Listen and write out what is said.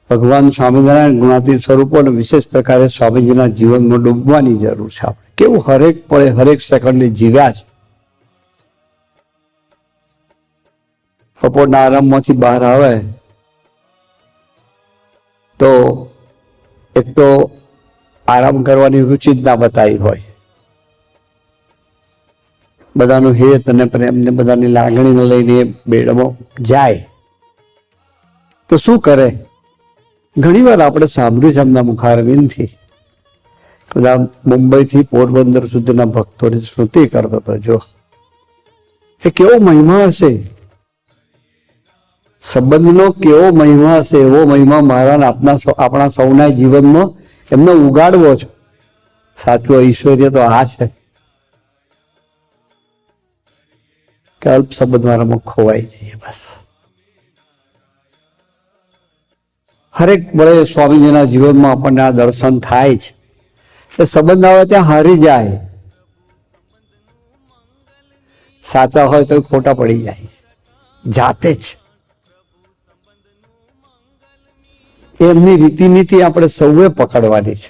ભગવાન સ્વામિનારાયણ ગુણાતીત સ્વરૂપો અને વિશેષ પ્રકારે સ્વામીજીના જીવનમાં ડૂબવાની જરૂર છે. આપણે કેવું હરેક પળે હરેક સેકન્ડે જીવ્યા છે. બપોરના આરામમાંથી બહાર આવે તો એક તો આરામ કરવાની રુચિ જ ના બતાવી હોય, બધાનું હેત અને પ્રેમ ને બધાની લાગણીને લઈને બેડમાં જાય તો શું કરે? ઘણી વાર આપણે સાંભળ્યું છે એમના મુખારવિંદથી, બધા મુંબઈથી પોરબંદર સુધીના ભક્તોની સ્તુતિ કરતો હતો. જો એ કેવો મહિમા હશે, સંબંધનો કેવો મહિમા હશે, એવો મહિમા મારા આપણા સૌના જીવનમાં એમને ઉગાડવો છે. સાચું ઐશ્વર્ય તો આ છે કે અલ્પ સંબંધ મારામાં ખોવાઈ જઈએ. બસ હરેક વડે સ્વામીજીના જીવનમાં આપણને આ દર્શન થાય છે. એ સંબંધ આવે ત્યાં હારી જાય, સાચા હોય તો ખોટા પડી જાય જાતે જ. એમની રીતિ નીતિ આપણે સૌએ પકડવાની છે.